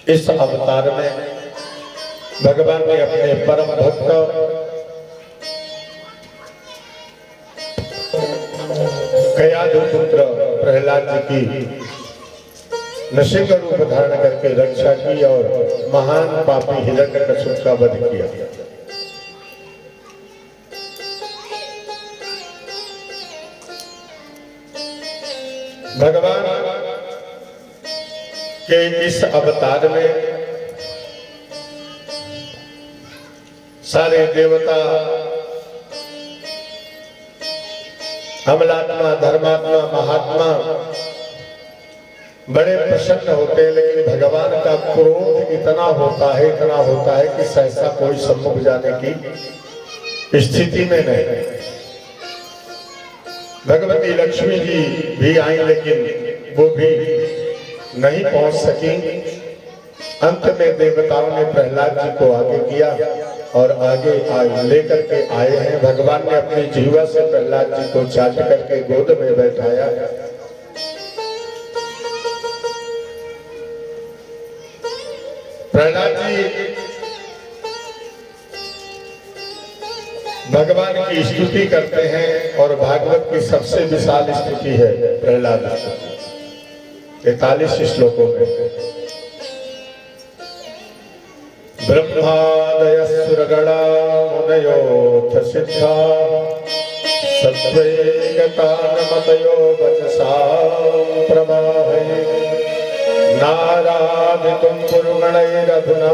इस अवतार में भगवान ने अपने परम भक्त कयाधु पुत्र प्रहलाद जी की नृसिंह रूप धारण करके रक्षा की और महान पापी हिरण्यकश्यप का वध किया। भगवान के इस अवतार में सारे देवता, अमलात्मा, धर्मात्मा, महात्मा बड़े प्रसन्न होते हैं, लेकिन भगवान का क्रोध इतना होता है कि सहसा कोई सम्मुख जाने की स्थिति में नहीं। भगवती लक्ष्मी जी भी आई, लेकिन वो भी नहीं पहुंच सकी। अंत में देवताओं ने प्रहलाद जी को आगे किया और आगे लेकर के आए हैं। भगवान ने अपनी जीवा से प्रहलाद जी को चाट करके गोद में बैठाया। प्रहलाद जी भगवान की स्तुति करते हैं और भागवत की सबसे विशाल स्तुति है प्रहलाद स्तुति, 43 श्लोकों में। ब्रह्मादय सुरगणा मुनयोऽथ सिद्धा सत्त्वैकतानमतयो वचसां प्रवाहे नाराधितुं पुरुगणैरधुना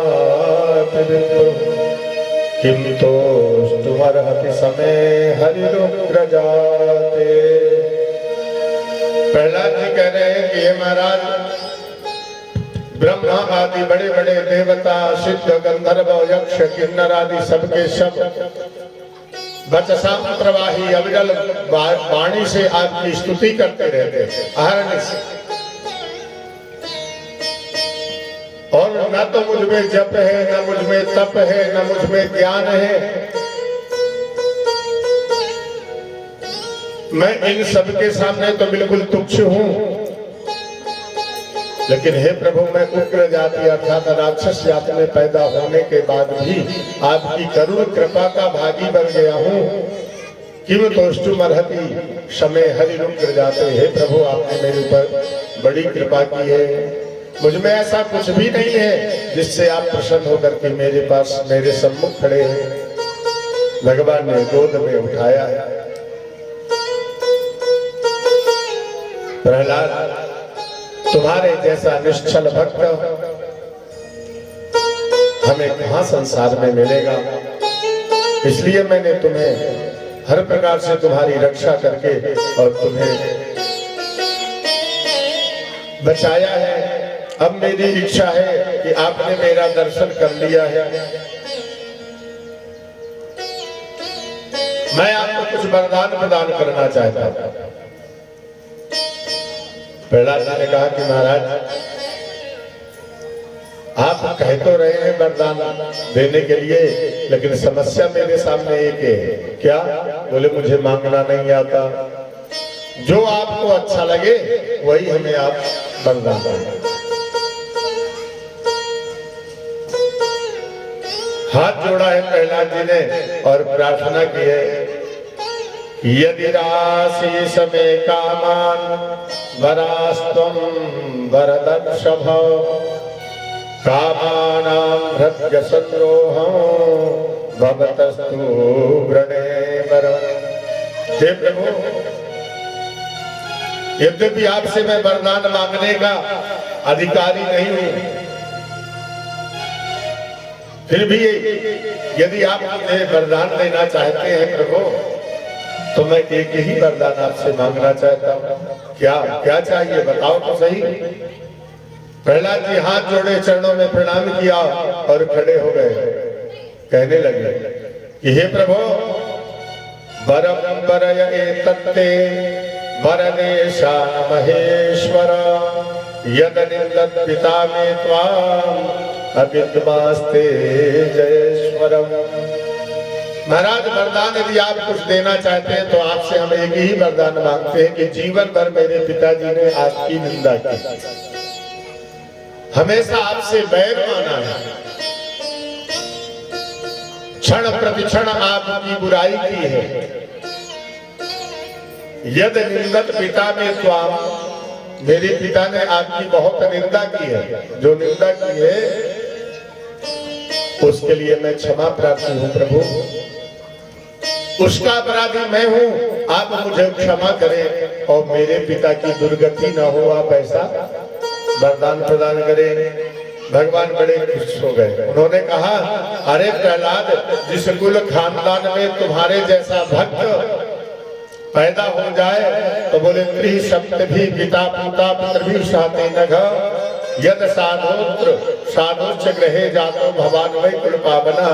किं तोष्टुमर्हति समे हरिरुग्रजाते। प्रहलाद जी कह रहे हैं कि हे महाराज, ब्रह्मा आदि बड़े बड़े देवता, सिद्ध, गंधर्व, यक्ष, किन्नर आदि सबके सब वचसां प्रवाही अविरल वाणी से आपकी स्तुति करते रहते हैं अहरनिश। और न तो मुझ में जप है, न मुझ में तप है, न मुझ में ज्ञान है। मैं इन सब के सामने तो बिल्कुल तुच्छ हूं। लेकिन हे प्रभु, मैं उग्र जाति अर्थात राक्षस जाति में पैदा होने के बाद भी आपकी करुण कृपा का भागी बन गया हूं। किम तोष्टुमर्हति समे हरिरुग्र जाते। हे प्रभु, आपने मेरे ऊपर बड़ी कृपा की है। मुझ में ऐसा कुछ भी नहीं है जिससे आप प्रसन्न होकर के मेरे पास, मेरे सम्मुख खड़े हैं। भगवान ने गोद में उठाया। प्रहलाद, तुम्हारे जैसा निश्चल भक्त हमें कहां संसार में मिलेगा, इसलिए मैंने तुम्हें हर प्रकार से तुम्हारी रक्षा करके और तुम्हें बचाया है। अब मेरी इच्छा है कि आपने मेरा दर्शन कर लिया है, मैं आपको कुछ वरदान प्रदान करना चाहता हूं। प्रहलाद जी ने कहा कि महाराज, आप कह तो रहे हैं वरदान देने के लिए, लेकिन समस्या मेरे सामने एक है। क्या? बोले मुझे मांगना नहीं आता, जो आपको अच्छा लगे वही हमें आप वरदान दें। हाथ जोड़ा है प्रहलाद जी ने और प्रार्थना की है, यदि राशि समय कामान वरास्त्वं वरदर्शभ कामानां हृदय संद्रोहं भवतस्तु वृणेवरम्। हे प्रभु, यद्यपि आपसे मैं वरदान मांगने का अधिकारी नहीं हूं, फिर भी यदि आप मुझे वरदान देना चाहते हैं प्रभु, तो मैं एक ही वरदान आपसे मांगना चाहता हूँ। क्या क्या चाहिए बताओ तो सही। प्रहलाद जी हाथ जोड़े, चरणों में प्रणाम किया और खड़े हो गए। कहने लगे कि हे प्रभु, वरम वरय एतत्ते वरदेशा महेश्वर यदनिन्दत् पिता मे त्वाम् अविद्वास्ते जयेश्वरम। महाराज, वरदान यदि आप कुछ देना चाहते हैं तो आपसे हम एक ही वरदान मांगते हैं कि जीवन भर मेरे पिताजी ने आपकी निंदा की, हमेशा आपसे बैर माना है, क्षण प्रतिक्षण आपकी बुराई की है। यद निंदत पिता में स्वाम, मेरे पिता ने आपकी बहुत निंदा की है, जो निंदा की है उसके लिए मैं क्षमा प्रार्थी हूं प्रभु, उसका अपराधी मैं हूं, आप मुझे क्षमा करें और मेरे पिता की दुर्गति न हो, आप ऐसा वरदान प्रदान करें। भगवान बड़े खुश हो गए। उन्होंने कहा, अरे प्रहलाद, जिस कुल खानदान में तुम्हारे जैसा भक्त पैदा हो जाए तो बोले त्रिसप्तभी पिता पुता पितृभि साते नघ यद साधोत्र साधोच्च ग्रहे जातो भवान वै कुल पावना,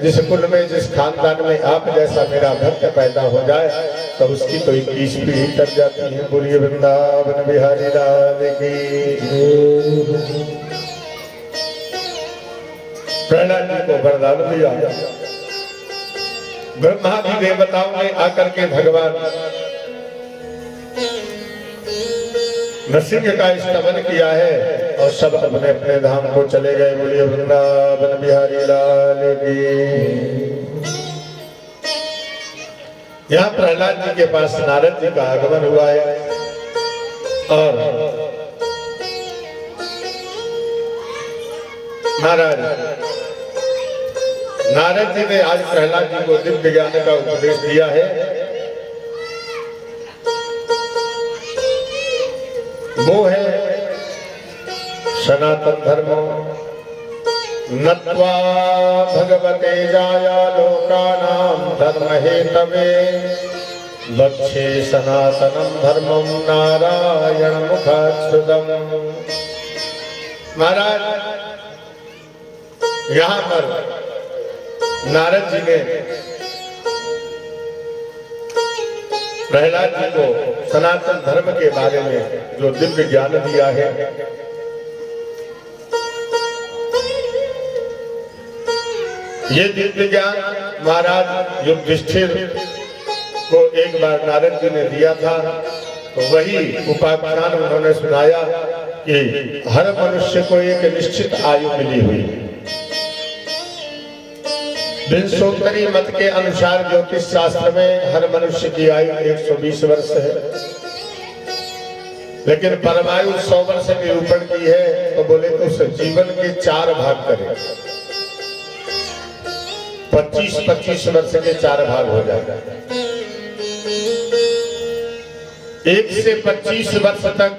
जिस कुल में जिस खानदान में आप जैसा मेरा भक्त पैदा हो जाए तो उसकी तो 21 पीढ़ी कर जाती है। बोलिए वृंदावन बिहारी लाल की। प्रहलाद जी को वरदान दिया। ब्रह्मादि देवताओं ने आकर के भगवान नरसिंह का स्तवन किया है और सब अपने अपने धाम को चले गए। बोलिए वृंदावन बिहारी लाल की। यहाँ प्रहलाद जी के पास नारद जी का आगमन हुआ है और नारद जी ने आज प्रहलाद जी को दिव्य ज्ञान का उपदेश दिया है। वो है सनातन धर्म नत्वा भगवते जाया लोकानां धर्म हेतवे लक्ष्ये सनातनम धर्मम नारायण मुखाच्छ्रुतम। महाराज, यहाँ पर नारद जी ने प्रहलाद जी को सनातन धर्म के बारे में जो दिव्य ज्ञान दिया है, ये दिव्य ज्ञान महाराज युधिष्ठिर को एक बार नारद जी ने दिया था, तो वही उपाख्यान उन्होंने सुनाया कि हर मनुष्य को एक निश्चित आयु मिली हुई है। विंशोत्तरी मत के अनुसार ज्योतिष शास्त्र में हर मनुष्य की आयु 120 वर्ष है, लेकिन परमायु 100 वर्ष निरूपण की है। तो बोले तो उस जीवन के 4 भाग करें, 25-25 वर्ष के 4 भाग हो जाएगा। 1 से 25 वर्ष तक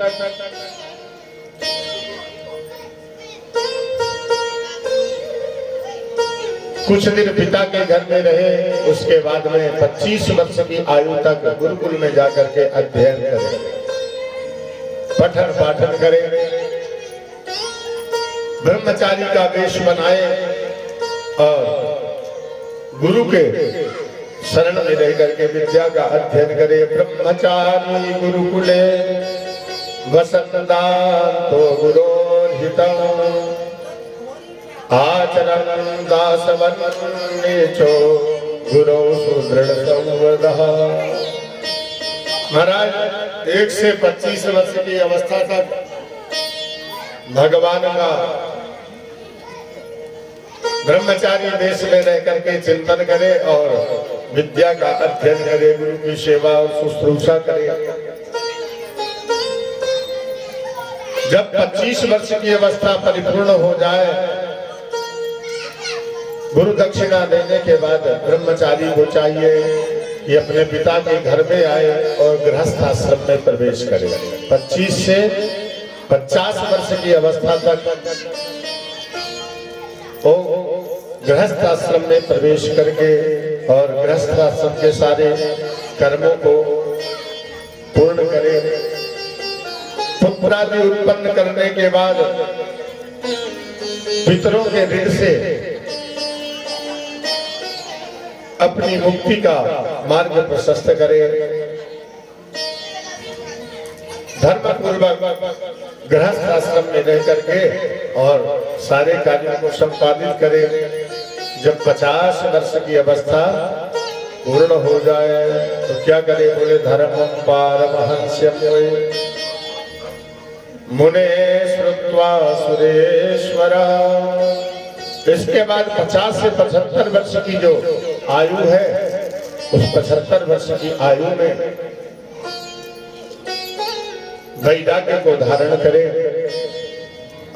कुछ दिन पिता के घर में रहे, उसके बाद में 25 वर्ष की आयु तक गुरुकुल में जाकर के अध्ययन करें, पठन पाठन करें, ब्रह्मचारी का वेश बनाए और गुरु के शरण में रह करके विद्या का अध्ययन करे। ब्रह्मचारी गुरुकुले वसंतांतो गुरोर्हितम् आचरण दासवन्नेचो गुरु सुदृढ़ संवदः। महाराज, 1 से 25 वर्ष की अवस्था तक भगवान का ब्रह्मचारी देश में रह करके चिंतन करे और विद्या का अध्ययन करे, गुरु की सेवा और शुश्रूषा करे। जब 25 वर्ष की अवस्था परिपूर्ण हो जाए, गुरु दक्षिणा देने के बाद ब्रह्मचारी को चाहिए कि अपने पिता के घर में आए और गृहस्थ आश्रम में प्रवेश करे। 25 से 50 वर्ष की अवस्था तक वो गृहस्थ आश्रम में प्रवेश करके और गृहस्थ आश्रम के सारे कर्मों को पूर्ण करे। पुत्रादि उत्पन्न करने के बाद पितरों के ऋण से अपनी मुक्ति का मार्ग प्रशस्त करे। धर्म पूर्वक गृहस्थ आश्रम में रह करके और सारे कार्यों को संपादित करे। जब 50 वर्ष की अवस्था पूर्ण हो जाए तो क्या करे? बोले धर्मं पारमहंस्यं मुने श्रुत्वा सुरेश्वर। इसके बाद 50 से 75 वर्ष की जो आयु है, उस 75 वर्ष की आयु में वैराग्य को धारण करे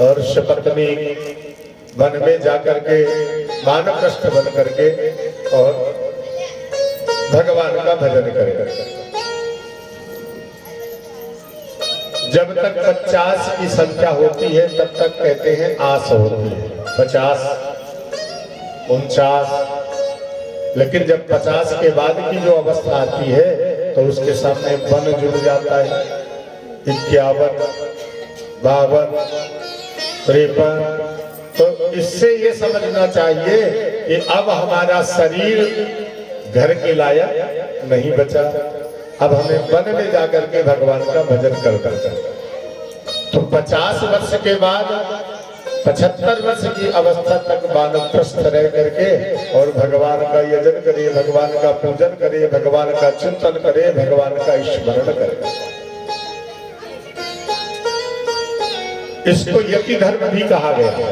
और सपत्नी वन में जाकर के वानप्रस्थ बन करके और भगवान का भजन करे। जब तक 50 की संख्या होती है तब तक कहते हैं आस होती है, 50, 49, लेकिन जब 50 के बाद की जो अवस्था आती है तो उसके सामने वन जुड़ जाता है। 51, 52, 53। तो इससे ये समझना चाहिए कि अब हमारा शरीर घर के लायक नहीं बचा, अब हमें वन में जाकर के भगवान का भजन कर करता। तो 50 वर्ष के बाद 75 वर्ष की अवस्था तक वानप्रस्थ रह करके और भगवान का यजन करे, भगवान का पूजन करे, भगवान का चिंतन करे, भगवान का स्मरण करे। इसको यति धर्म भी कहा गया है।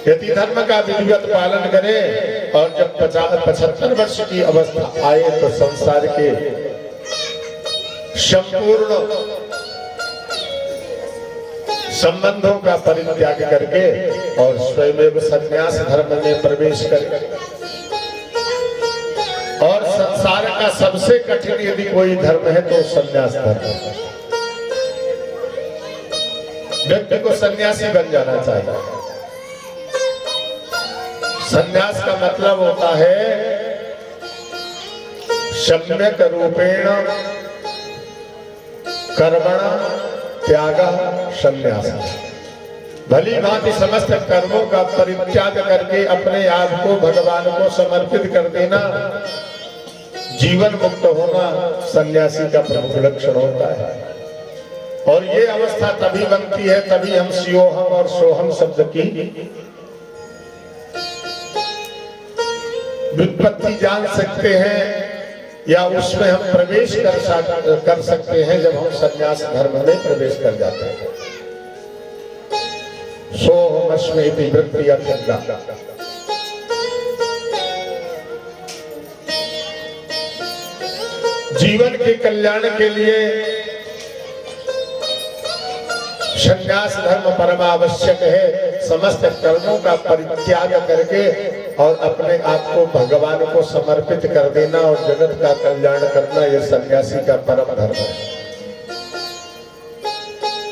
यति धर्म का विधिवत पालन करे और जब 75 वर्ष की अवस्था आए तो संसार के संपूर्ण संबंधों का परित्याग करके और स्वयं संन्यास धर्म में प्रवेश करे। और संसार का सबसे कठिन यदि कोई धर्म है तो संन्यास धर्म है। व्यक्ति को सन्यासी बन जाना चाहिए। संन्यास का मतलब होता है सम्यक रूपेण कर्मण त्याग संन्यास। भली भांति समस्त कर्मों का परित्याग करके अपने आप को भगवान को समर्पित कर देना, जीवन मुक्त होना सन्यासी का प्रमुख लक्षण होता है। और ये अवस्था तभी बनती है, तभी हम स्योहम और सोहम शब्द की व्युत्पत्ति जान सकते हैं या उसमें हम प्रवेश कर सकते हैं जब हम संन्यास धर्म में प्रवेश कर जाते हैं। सोहमस्मेति वृत्ति अभिज्ञा। जीवन के कल्याण के लिए संन्यास धर्म परम आवश्यक है। समस्त कर्मों का परित्याग करके और अपने आप को भगवान को समर्पित कर देना और जगत का कल्याण करना, यह सन्यासी का परम धर्म है।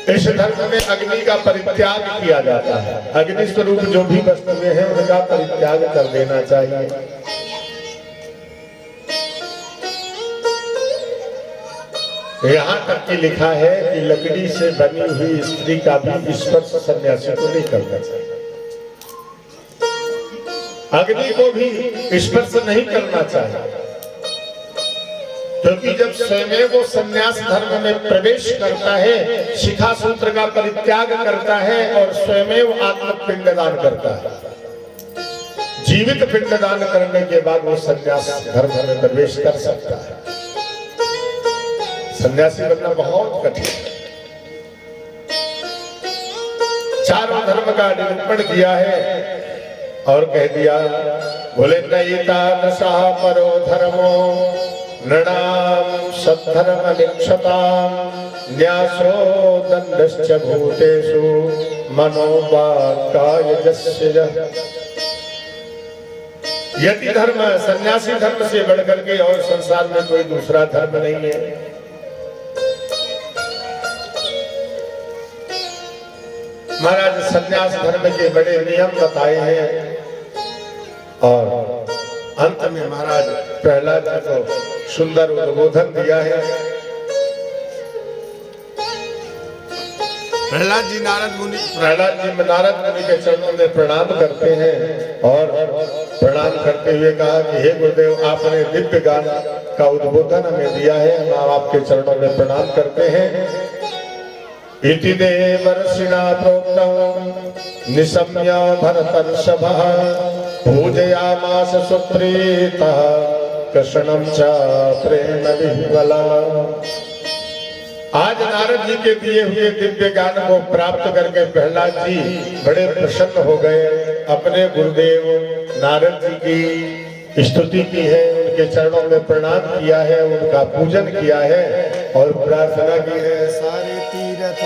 इस धर्म में अग्नि का परित्याग किया जाता है। अग्नि स्वरूप जो भी वस्तुएं हैं उनका परित्याग कर देना चाहिए। यहाँ तक कि लिखा है कि लकड़ी से बनी हुई स्त्री का भी स्पर्श सन्यासी को नहीं करना चाहिए। अग्नि को भी स्पर्श नहीं करना चाहिए, क्योंकि जब स्वयं वो सन्यास धर्म में प्रवेश करता है, शिखा सूत्र का परित्याग करता है और स्वयं आत्मक पिंडदान करता है, जीवित पिंडदान करने के बाद वो सन्यास धर्म में प्रवेश कर सकता है। सन्यासी बनना बहुत कठिन है। चारों धर्म का निरूपण किया है और कह दिया, बोले नयिता नशा परो धर्मो नृणाम सद्धर्म लिक्षताम न्यासो दंडश्च भूतेषु मनोवाक्कायजस्य। यति धर्म सन्यासी धर्म से बढ़कर के और संसार में कोई दूसरा धर्म नहीं है। महाराज सन्यास धर्म के बड़े नियम बताए हैं और अंत में महाराज प्रहलाद जी को सुंदर उद्बोधन दिया है। प्रहलाद जी नारद मुनि के चरणों में प्रणाम करते हैं और प्रणाम करते हुए कहा कि हे गुरुदेव, आपने दिव्य गान का उद्बोधन हमें दिया है, हम आपके चरणों में प्रणाम करते हैं। इति देवर्षिणा प्रोक्तं निशम्य भरतर्षभः पूजयामास सुप्रीतः कृष्णं च प्रेम विह्वला। आज नारद जी के दिए हुए दिव्य ज्ञान को प्राप्त करके प्रहलाद जी बड़े प्रसन्न हो गए। अपने गुरुदेव नारद जी की स्तुति की है, उनके चरणों में प्रणाम किया है, उनका पूजन किया है और प्रार्थना की है। सारे तीर्थ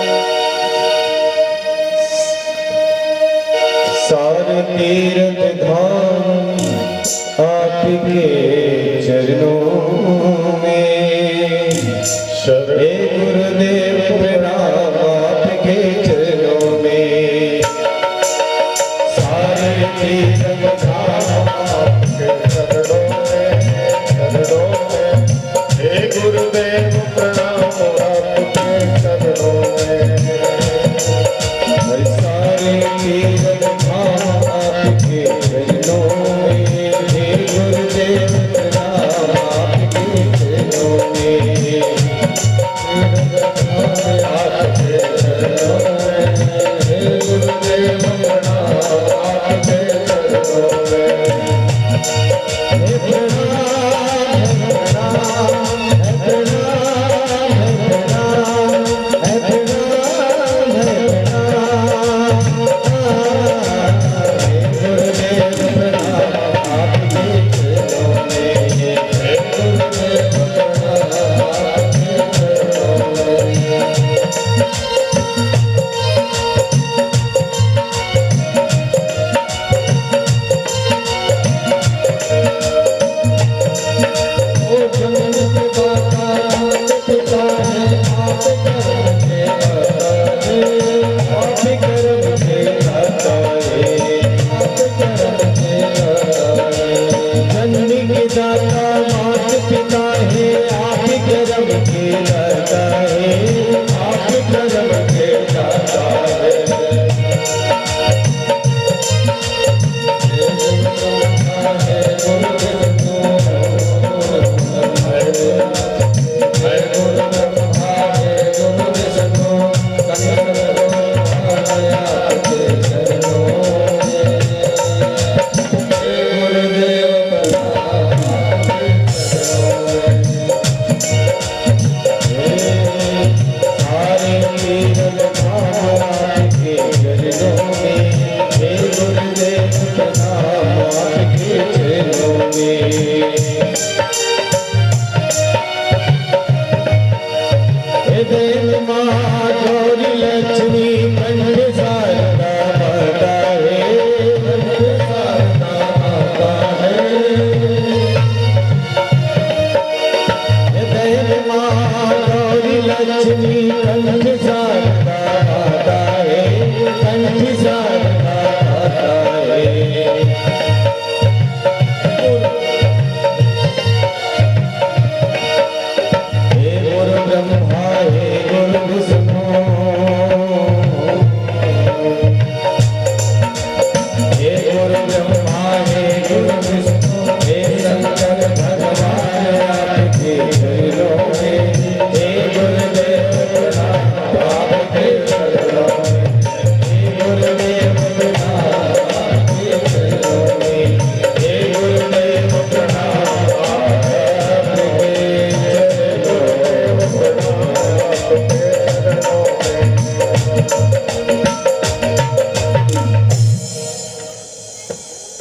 धाम आपके चरणों में, हे गुरुदेव प्रणाम आपके चरणों में। सारे तीर्थ धाम आपके चरणों में, हे गुरुदेव प्रणाम आपके चरणों में। सारे तीर्थ धाम आपके चरणों में, हे गुरुदेव प्रणाम आपके चरणों में। आपके चरणों में, हे गुरुदेव प्रणाम आपके चरणों में। हे प्रणाम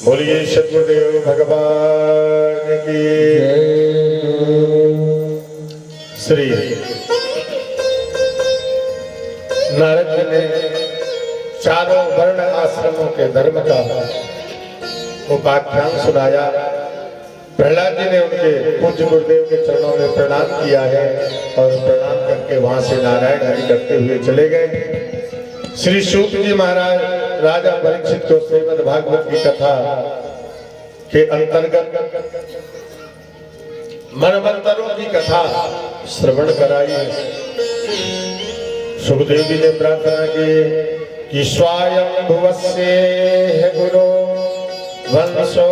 बोलिए सद्गुरुदेव भगवान की श्री। नारद जी ने चारों वर्ण आश्रमों के धर्म का उपाख्यान सुनाया। प्रहलाद जी ने उनके पूज्य गुरुदेव के चरणों में प्रणाम किया है और प्रणाम करके वहां से नारायण हरि करते हुए चले गए। श्री सूत जी महाराज राजा परीक्षित को श्रीमद् भागवत की कथा के अंतर्गत मनवंतरों की कथा श्रवण कराई है। सुखदेव जी ने प्रार्थना की कि स्वयं भुवस्य है गुरु वंशो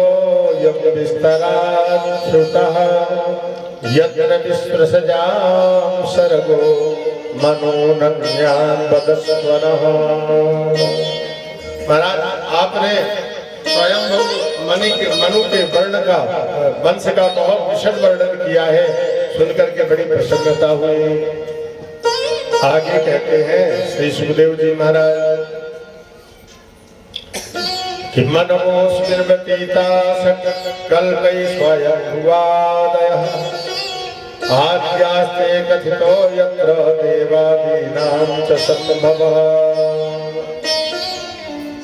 यज्ञ विस्तरात् श्रुतः यत्र विस्पृशजाम सर्गो मनोनन्यान् वदस्वनः। महाराज आपने स्वयं मनु के वर्ण का वंश का बहुत विशद वर्णन किया है, सुनकर के बड़ी प्रसन्नता हुई। आगे कहते हैं श्री सुखदेव जी महाराज कि मनमोस्मिर्वतीता कल्पै स्वयं भुवादयः आद्यास्ते कथितो यत्र देवादीनां च संभवः।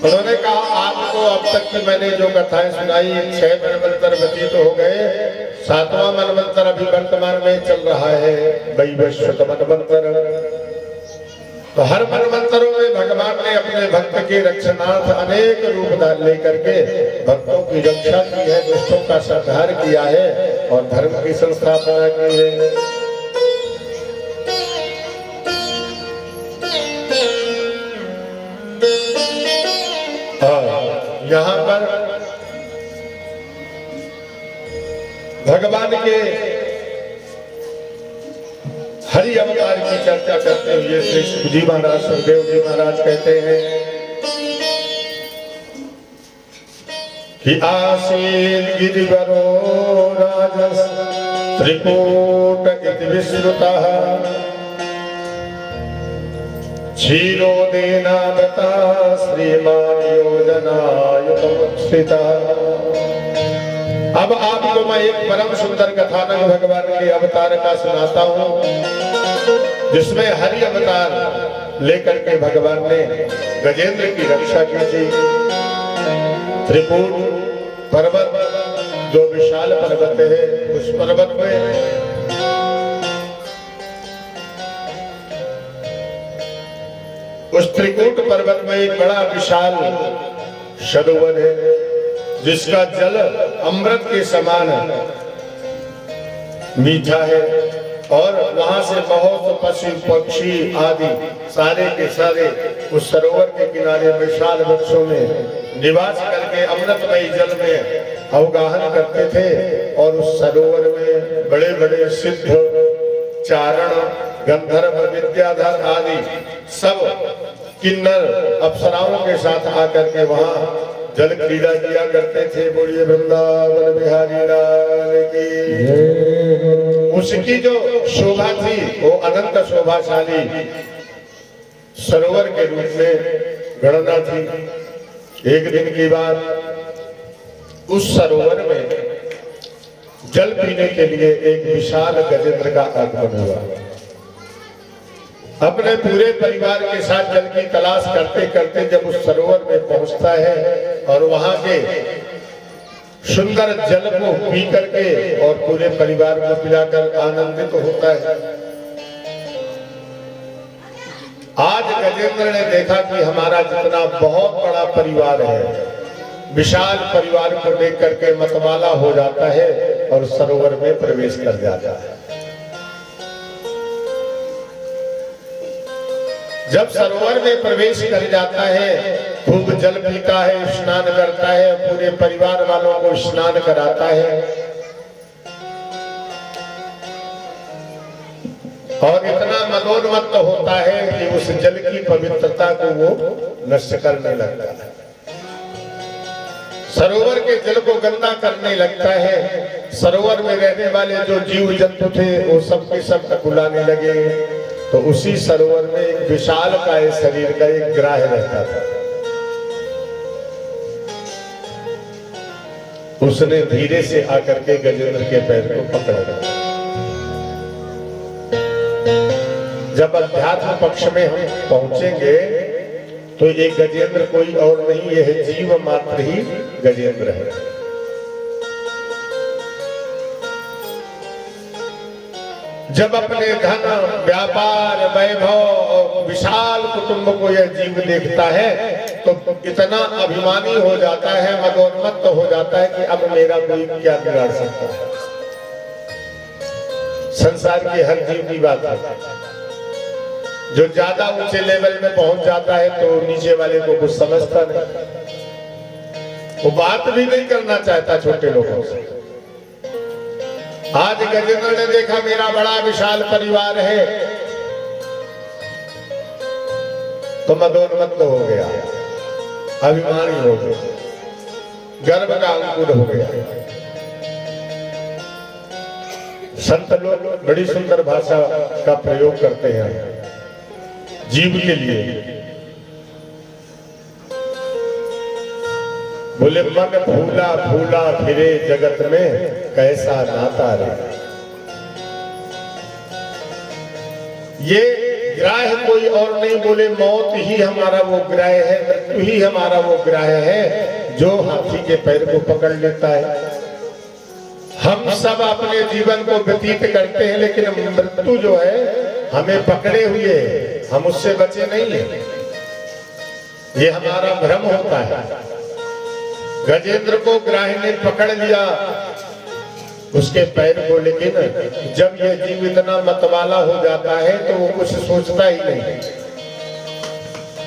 उन्होंने कहा आपको अब तक की मैंने जो कथाएं सुनाई 6 मनवंतर व्यतीत हो गए, 7वां मनवंतर अभी वर्तमान में चल रहा है, वैवस्वत मनवंतर। तो हर मनवंतरों में भगवान ने अपने भक्त के रक्षणार्थ अनेक रूप धार लेकर के भक्तों की रक्षा की है, दुष्टों का संहार किया है और धर्म की संस्थापना की है। यहाँ पर भगवान के हरि अवतार की चर्चा करते हुए श्री सुखजी महाराज सुखदेव जी महाराज कहते हैं कि आसीन गिरिवरो राजस त्रिकूट इति विश्रुतः क्षीरोदेनावता श्रीमान योजनायुतमुत्थितः। अब आपको मैं एक परम सुंदर कथानक भगवान के अवतार का सुनाता हूँ, जिसमें हरि अवतार लेकर के भगवान ने गजेंद्र की रक्षा की थी। त्रिकूट पर्वत जो विशाल पर्वत है, उस पर्वत में उस त्रिकूट पर्वत में एक बड़ा विशाल सरोवर है, जिसका जल अमृत के समान मीठा है और वहां से बहुत पशु पक्षी आदि सारे के सारे उस सरोवर के किनारे विशाल वृक्षों में निवास करके अमृतमयी जल में अवगाहन करते थे। और उस सरोवर में बड़े बड़े सिद्ध, चारण, गंधर्व, विद्याधर आदि सब किन्नर अप्सराओं के साथ आकर के वहां जल क्रीड़ा किया करते थे। बोलिए वृंदावन बिहारी लाल की। उसकी जो शोभा थी वो अनंत शोभाशाली सरोवर के रूप में गणना थी। एक दिन की बात, उस सरोवर में जल पीने के लिए एक विशाल गजेंद्र का आगमन हुआ। अपने पूरे परिवार के साथ जल की तलाश करते करते जब उस सरोवर में पहुंचता है और वहां के सुंदर जल को पी करके और पूरे परिवार को पिलाकर आनंदित होता है। आज गजेंद्र ने देखा कि हमारा जितना बहुत बड़ा परिवार है, विशाल परिवार को देख करके मतवाला हो जाता है और सरोवर में प्रवेश कर जाता है। जब सरोवर में प्रवेश कर जाता है, खूब जल पीता है, स्नान करता है, पूरे परिवार वालों को स्नान कराता है और इतना मनोन्मत्त होता है कि उस जल की पवित्रता को वो नष्ट करने लगता है, सरोवर के जल को गंदा करने लगता है। सरोवर में रहने वाले जो जीव जंतु थे वो सबके सब कुलाने लगे। तो उसी सरोवर में एक विशाल काय शरीर का एक ग्राह रहता था। उसने धीरे से आकर के गजेंद्र के पैर को पकड़ा। जब अध्यात्म पक्ष में हम पहुंचेंगे तो ये गजेंद्र कोई और नहीं, यह जीव मात्र ही गजेंद्र है। जब अपने धन, व्यापार, वैभव और विशाल कुटुंब को यह जीव देखता है तो इतना अभिमानी हो जाता है, मदोन्मत्त हो जाता है कि अब मेरा कोई क्या बिगाड़ सकता है। संसार के हर जीव की बात है, जो ज्यादा ऊंचे लेवल में पहुंच जाता है तो नीचे वाले को कुछ समझता नहीं, वो बात भी नहीं करना चाहता छोटे लोगों से। आज गजेंद्र ने देखा मेरा बड़ा विशाल परिवार है तो मदोन्मत्त हो गया, अभिमानी हो गया, गर्व का अंकुर हो गया। संत लोग बड़ी सुंदर भाषा का प्रयोग करते हैं जीव के लिए। बोले मन भूला भूला फिरे जगत में कैसा नाता रे। ये ग्राह कोई और नहीं, बोले मौत ही हमारा वो ग्राह है, मृत्यु ही हमारा वो ग्राह है जो हाथी के पैर को पकड़ लेता है। हम सब अपने जीवन को व्यतीत करते हैं, लेकिन मृत्यु जो है हमें पकड़े हुए, हम उससे बचे नहीं हैं। ये हमारा भ्रम होता है। गजेंद्र को ग्राह ने पकड़ लिया उसके पैर को, लेकिन जब यह जीव इतना मतवाला हो जाता है तो वो कुछ सोचता ही नहीं,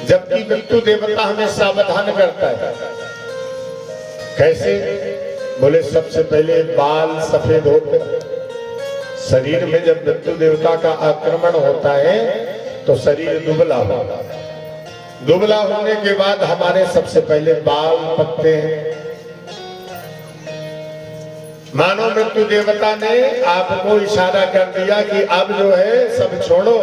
जबकि मृत्यु देवता हमें सावधान करता है। कैसे? बोले सबसे पहले बाल सफेद होते, शरीर में जब मृत्यु देवता का आक्रमण होता है तो शरीर दुबला होता है। दुबला होने के बाद हमारे सबसे पहले बाल पकते हैं। मानो मृत्यु देवता ने आपको इशारा कर दिया कि अब जो है सब छोड़ो,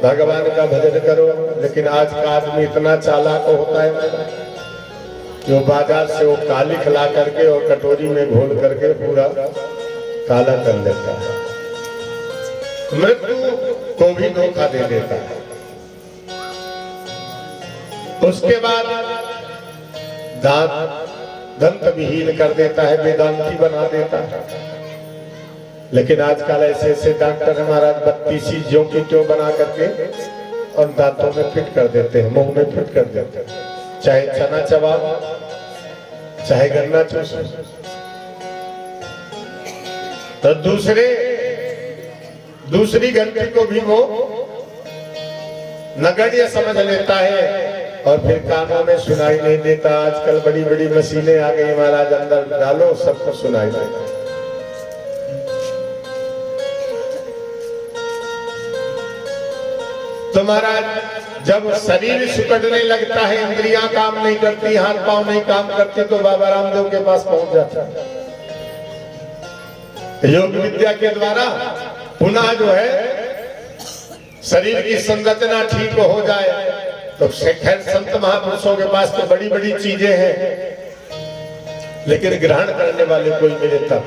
भगवान का भजन करो। लेकिन आज का आदमी इतना चालाक होता है कि वो बाजार से वो काली खिला करके और कटोरी में घोल करके पूरा काला कर लेता है। मृत्यु को भी धोखा दे देता है। उसके बाद दांत दंत विहीन कर देता है, वेदांती बना देता है। लेकिन आजकल ऐसे ऐसे डॉक्टर महाराज 32 चीजों की क्यों बना करके और दांतों में फिट कर देते हैं, मुंह में फिट कर देते हैं। चाहे चना चबा, चाहे गन्ना चूस। तो दूसरी गलती को भी वो नगण्य समझ लेता है और फिर कानों में सुनाई नहीं देता। आजकल बड़ी बड़ी मशीनें आ गई महाराज, अंदर डालो सबको सुनाई देता। तो महाराज जब शरीर सुकड़ने लगता है, इंद्रियां काम नहीं करती, हाथ पांव नहीं काम करती, तो बाबा रामदेव के पास पहुंच जाता है। योग विद्या के द्वारा पुनः जो है शरीर की संरचना ठीक हो जाए। तो खैर संत महापुरुषों के पास तो बड़ी बड़ी चीजें हैं, लेकिन ग्रहण करने वाले कोई मिले तब।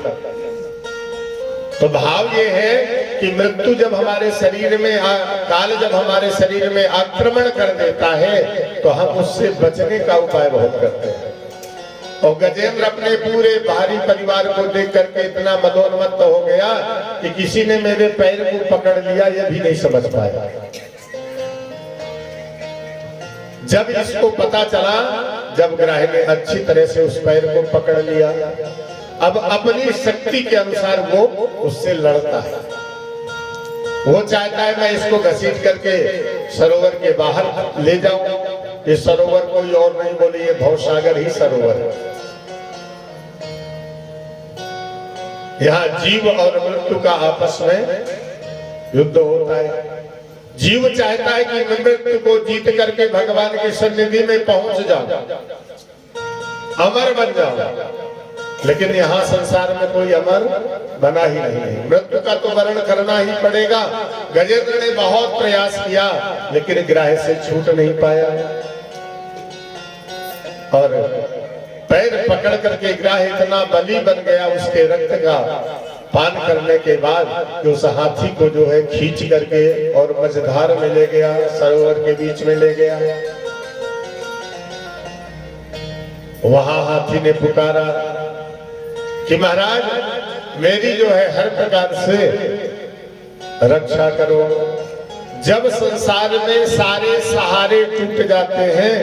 तो भाव ये है कि मृत्यु जब हमारे शरीर में काल जब हमारे शरीर में आक्रमण कर देता है तो हम उससे बचने का उपाय बहुत करते हैं। और गजेंद्र अपने पूरे भारी परिवार को देख करके इतना मदोन्मत्त हो गया कि किसी ने मेरे पैर को पकड़ लिया, यह भी नहीं समझ पाया। जब इसको पता चला, जब ग्राह ने अच्छी तरह से उस पैर को पकड़ लिया, अब अपनी शक्ति के अनुसार वो उससे लड़ता है। वो चाहता है मैं इसको घसीट करके सरोवर के बाहर ले जाऊं। ये सरोवर कोई और नहीं, बोले ये भवसागर ही सरोवर है। यहाँ जीव और मृत्यु का आपस में युद्ध होता है। जीव चाहता है कि मृत्यु को जीत करके भगवान की सन्निधि में पहुंच जाओ, अमर बन जाओ। लेकिन यहाँ संसार में कोई अमर बना ही नहीं है। मृत्यु का तो वर्ण करना ही पड़ेगा। गजेंद्र ने बहुत प्रयास किया, लेकिन ग्राह से छूट नहीं पाया। और पैर पकड़ करके ग्राह इतना बली बन गया उसके रक्त का पान करने के बाद कि उस हाथी को जो है खींच करके और मझधार में ले गया, सरोवर के बीच में ले गया। वहां हाथी ने पुकारा कि महाराज मेरी जो है हर प्रकार से रक्षा करो। जब संसार में सारे सहारे टूट जाते हैं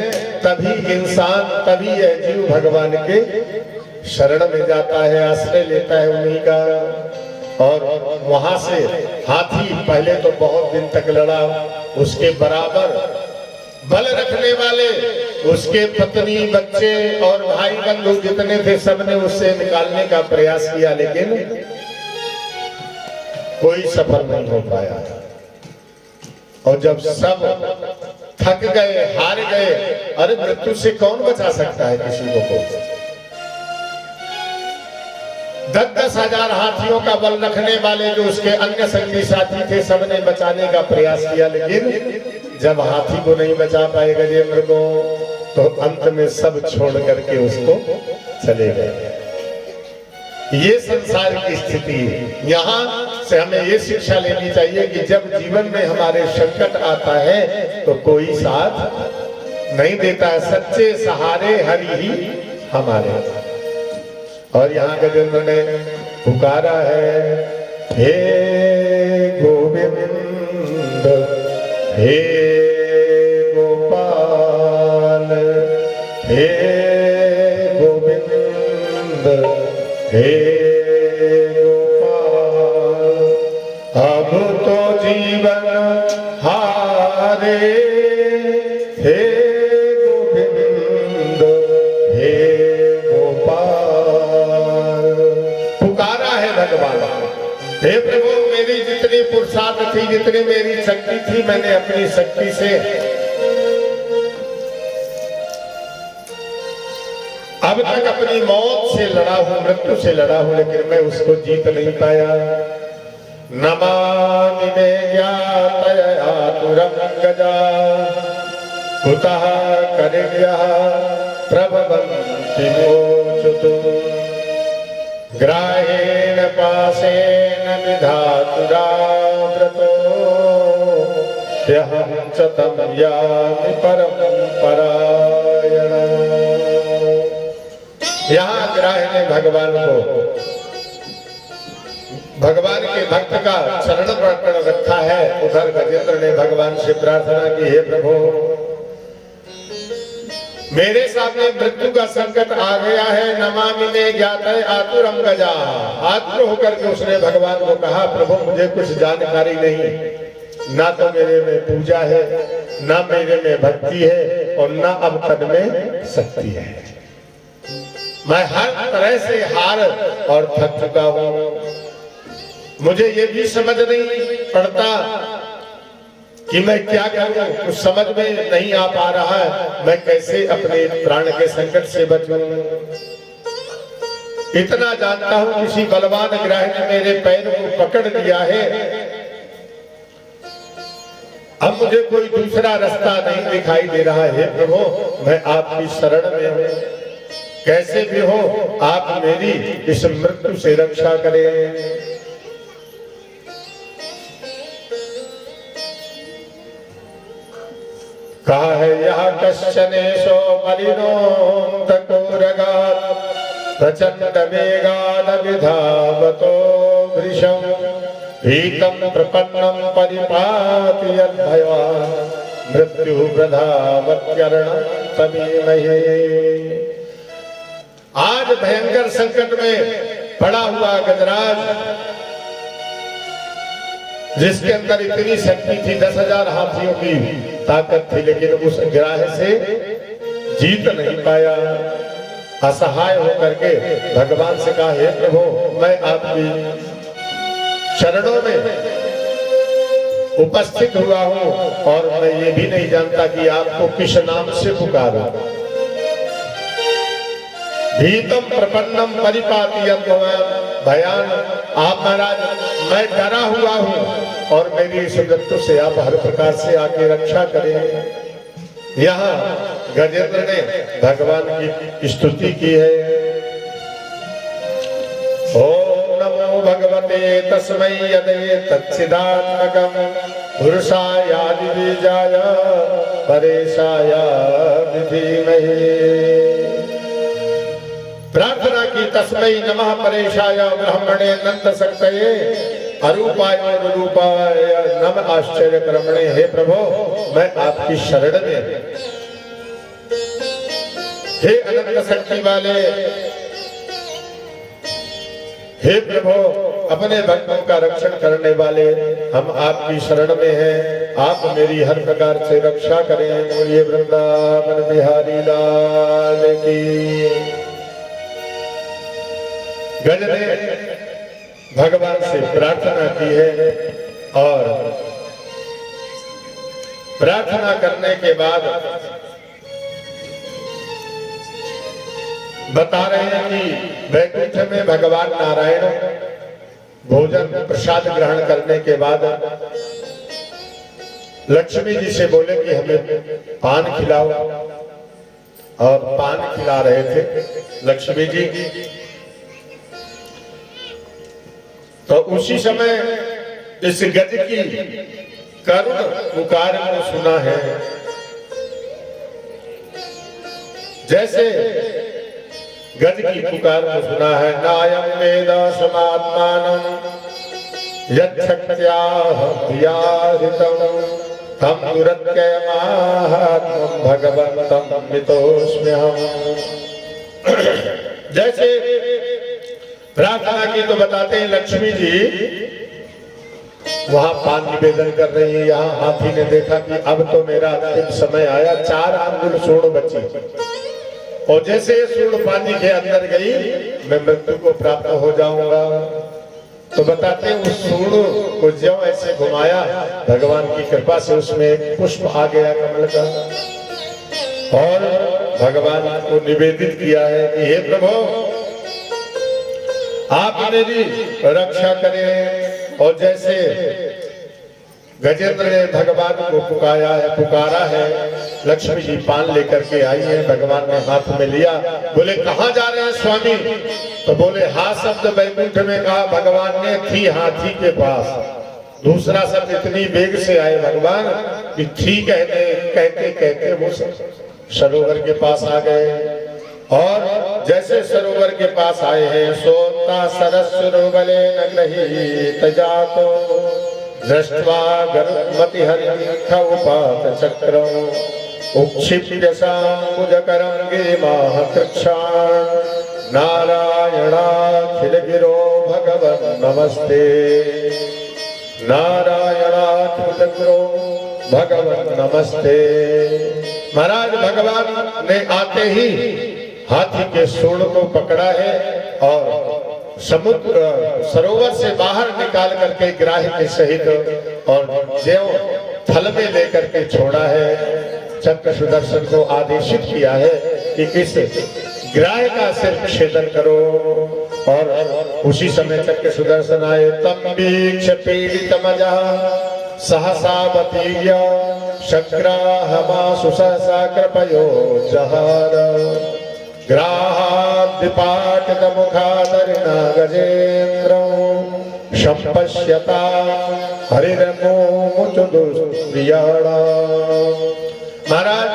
तभी इंसान, तभी यह जीव भगवान के शरण में जाता है, आश्रय लेता है उन्हीं का। और वहां से हाथी पहले तो बहुत दिन तक लड़ा, उसके बराबर बल रखने वाले उसके पत्नी, बच्चे और भाई बंधु जितने थे सबने उससे निकालने का प्रयास किया, लेकिन कोई सफल नहीं हो पाया। और जब सब थक गए, हार गए, अरे मृत्यु से कौन बचा सकता है किसी को? 10-10 हजार हाथियों का बल रखने वाले जो उसके अन्य संगी साथी थे, सबने बचाने का प्रयास किया, लेकिन जब हाथी को नहीं बचा पाए गजेंद्र को, तो अंत में सब छोड़ करके उसको चले गए। ये संसार की स्थिति है। यहाँ से हमें ये शिक्षा लेनी चाहिए कि जब जीवन में हमारे संकट आता है तो कोई साथ नहीं देता है, सच्चे सहारे हरि ही हमारे। और यहाँ गजेंद्र ने पुकारा है, हे गोविंद हे गोपाल, हे गोविंद हे गोपाल, अब तो जीवन हारे, हे गोविंद हे गोपाल। पुकारा है भगवान, हे प्रभु मेरी जितनी पुरुषार्थ थी, जितनी मेरी शक्ति थी, मैंने अपनी शक्ति से अब तक अपनी मौत से लड़ा हूं, मृत्यु से लड़ा हूं, लेकिन मैं उसको जीत नहीं पाया। नमामि मे ज्ञातयातुरं गजा, कुतः करिण्यः प्रभवन्ति मोचुतु, ग्राहेण पाशेन विधातुराव्रतो, ह्यहं च तं यामि परं परायणम्। यहाँ ग्राह ने भगवान को, भगवान के भक्त का शरण पर रखा है। उधर गजेंद्र ने भगवान से प्रार्थना की, हे प्रभु मेरे सामने मृत्यु का संकट आ गया है, नमामि मे ज्ञातयातुरं गजा। आतुर होकर के उसने भगवान को कहा, प्रभु मुझे कुछ जानकारी नहीं, ना तो मेरे में पूजा है, ना मेरे में भक्ति है, और ना अब तन में शक्ति है। मैं हर तरह से हार और थक चुका हूं। मुझे ये भी समझ नहीं पड़ता कि मैं क्या करूं, कुछ समझ में नहीं आ पा रहा है, मैं कैसे अपने प्राण के संकट से बचूं। इतना जानता हूं किसी बलवान ग्रह ने मेरे पैर को पकड़ लिया है, अब मुझे कोई दूसरा रास्ता नहीं दिखाई दे रहा है। प्रभु मैं आपकी शरण में हूं, कैसे भी हो आप मेरी इस मृत्यु से रक्षा करें। कहा है यह कश्चनेशो मलिनो तकोरगात्, प्रचंड वेगाद विधावतो वृषं, भीतं प्रपन्नं परिपाति यद्भयान्, मृत्यु प्रधावत्यर्णं तमीमहे। आज भयंकर संकट में पड़ा हुआ गजराज, जिसके अंदर इतनी शक्ति थी, 10,000 हाथियों की ताकत थी, लेकिन उस ग्राह से जीत नहीं पाया। असहाय होकर के भगवान से कहा, हे प्रभु मैं आपकी चरणों में उपस्थित हुआ हूं, और मैं ये भी नहीं जानता कि आपको किस नाम से पुकारूं। भीतम प्रपन्नम परिपाति भयान, आप महाराज मैं डरा हुआ हूं, और मेरी इस मृत्यु से आप हर प्रकार से आके रक्षा करें। यहाँ गजेंद्र ने भगवान की स्तुति की है। ओम नमो भगवते तस्मै यदे तच्चिदात्मकं, पुरुषायादि बीजाय परेशाय विधीमहि। प्रार्थना की, तस्मै नमः परेशाय ब्रह्मणे नंद शक्तये, अरूपाय रूपाय नमः आश्चर्य कर्मणे। हे प्रभु मैं आपकी शरण में, हे अनंत शक्ति वाले, हे प्रभु अपने भक्तों का रक्षण करने वाले, हम आपकी शरण में हैं, आप मेरी हर प्रकार से रक्षा करें। बोलिए वृंदावन बिहारी लाल की। गज ने भगवान से प्रार्थना की है, और प्रार्थना करने के बाद बता रहे हैं कि वैकुंठ में भगवान नारायण भोजन प्रसाद ग्रहण करने के बाद लक्ष्मी जी से बोले कि हमें पान खिलाओ, और पान खिला रहे थे लक्ष्मी जी। तो उसी समय इस गज की करुण पुकार को सुना है। जैसे गज की पुकार को सुना है, नायम वेद समात्मानं यच्छक्त्याः धियाहितं तं दुरत्यमाहात्म्यं भगवन्तं मितोऽस्म्यहम्। जैसे प्रार्थना की तो बताते हैं लक्ष्मी जी वहां पान निवेदन कर रही है। यहाँ हाथी ने देखा कि अब तो मेरा अंतिम समय आया, 4 अंगुल सूंड बची, और जैसे ये सूंड पानी के अंदर गई मैं मृत्यु को प्राप्त हो जाऊंगा। तो बताते हैं उस सूंड को ज्यों ऐसे घुमाया, भगवान की कृपा से उसमें एक पुष्प आ गया कमल का, और भगवान को निवेदित किया है कि हे प्रभु आप मेरी रक्षा करें। और जैसे गजेंद्र ने भगवान को पुकारा है, लक्ष्मी जी पान लेकर के आई है, भगवान ने हाथ में लिया, बोले कहाँ जा रहे हैं स्वामी? तो बोले हा शब्द वैकुंठ में कहा भगवान ने, थी हाथी के पास। दूसरा शब्द इतनी वेग से आए भगवान कि थी कहते कहते वो सरोवर के पास आ गए। और जैसे सरोवर के पास आए हैं, सोता सरस सरोवरे न गृहीत जातो दृष्ट्वा गर्भमति हरिख उपात चक्रम उक्षिप्य शाम्बुजकरं गिरिमाह कृच्छान् नारायणाखिल गिरो भगवन् नमस्ते। नारायणाखिल गिरो भगवन् नमस्ते। महाराज भगवान ने आते ही हाथी के सूंड को पकड़ा है और समुद्र सरोवर से बाहर निकाल करके ग्राह के सहित और देव थल में लेकर के छोड़ा है। चक्र सुदर्शन को आदेशित किया है कि इस ग्राह का सिर छेदन करो। और उसी समय चक्र सुदर्शन आए, तम वीक्ष पीड़ितमजः सहसावतीर्य शक्राहमासु सहसा कृपयो जहार ग्राहाद्विपाटितमुखादरिणा गजेन्द्रं संपश्यता हरिर्मुमुचु दुष्प्रियाणा। महाराज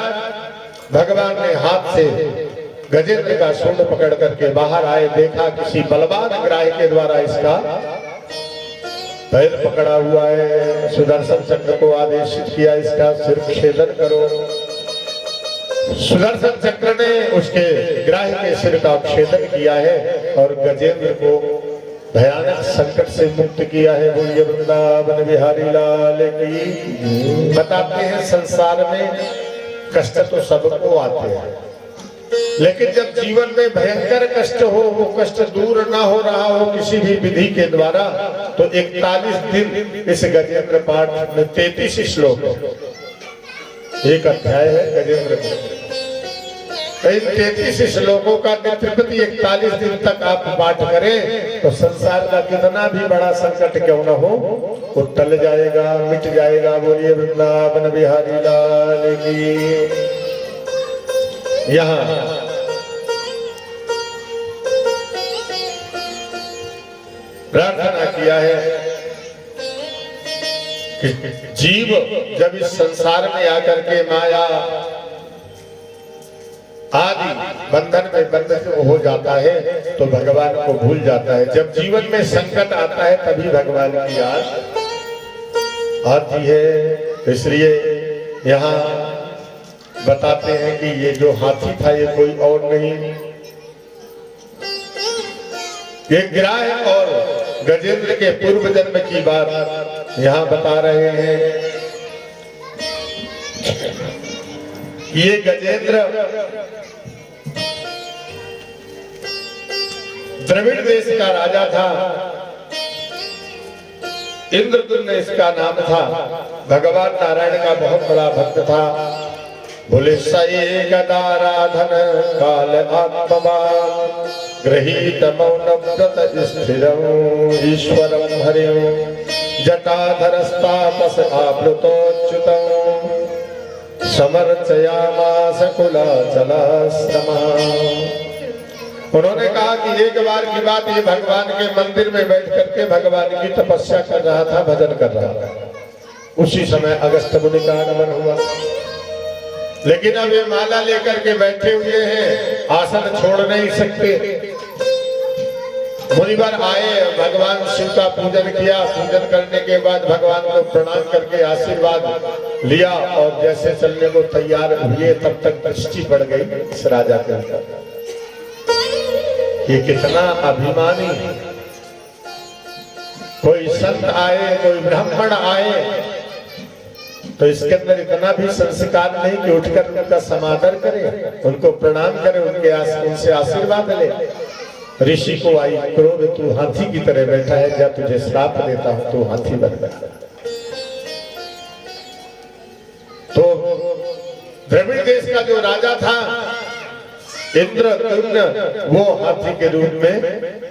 भगवान ने हाथ से गजेंद्र का सूंड पकड़ करके बाहर आए, देखा किसी बलवान ग्राह के द्वारा इसका पैर पकड़ा हुआ है। सुदर्शन चक्र को आदेशित किया इसका सिर छेदन करो। सुदर्शन चक्र ने उसके ग्राह के सिर का छेदन किया है और गजेंद्र को भयानक संकट से मुक्त किया है। बोलिए वृंदावन बिहारी लाल की। बताते हैं संसार में कष्ट तो सबको आते हैं, लेकिन जब जीवन में भयंकर कष्ट हो, वो कष्ट दूर ना हो रहा हो किसी भी विधि के द्वारा, तो 41 दिन इस गजेंद्र पाठ में 33 श्लोक एक अध्याय है गजेंद्र को। इन 33 श्लोकों का त्रिपति 41 दिन तक आप पाठ करें तो संसार का कितना भी बड़ा संकट क्यों न हो वो टल जाएगा, मिट जाएगा। बोलिए वृंदावन बिहारी लाल की। यहाँ प्रार्थना किया है कि जीव जब इस संसार में आकर के माया आदि बंधन में बंधन हो जाता है तो भगवान को भूल जाता है। जब जीवन में संकट आता है तभी भगवान की याद आती है। इसलिए यहाँ बताते हैं कि ये जो हाथी था ये कोई और नहीं, ये ग्राह और गजेंद्र के पूर्व जन्म की बात यहाँ बता रहे हैं। ये गजेंद्र द्रविड़ देश का राजा था, इंद्रदुम्न इसका नाम था। भगवान नारायण का बहुत बड़ा भक्त था। बोले सये गदाराधन काल आत्मवान गृहीत मौन व्रत स्थिरं ईश्वरं हरिं जटाधरस्तापस आवृतोच्युतं समर्चयामास कुलाचलाश्रमः। उन्होंने कहा कि एक बार की बात, ये भगवान के मंदिर में बैठ करके भगवान की तपस्या कर रहा था, भजन कर रहा था। उसी समय अगस्त्य मुनि का आगमन हुआ। लेकिन अब ये माला लेकर के बैठे हुए हैं, आसन छोड़ नहीं सकते। मुनिवर आए, भगवान शिव का पूजन किया। पूजन करने के बाद भगवान को प्रणाम करके आशीर्वाद लिया और जैसे चलने को तैयार हुए तब तक दृष्टि पड़ गई इस राजा के ऊपर। ये कितना अभिमानी, कोई संत आए, कोई ब्राह्मण आए तो इसके अंदर इतना भी संस्कार नहीं कि उठकर उनका समादर करे, उनको प्रणाम करे, उनसे आशीर्वाद ले। ऋषि को आई क्रोध, तू हाथी की तरह बैठा है, जब तुझे श्राप देता हूं तू हाथी बन गया। तो द्रविड़ देश का जो राजा था इंद्रद्युम्न, वो हाथी के रूप में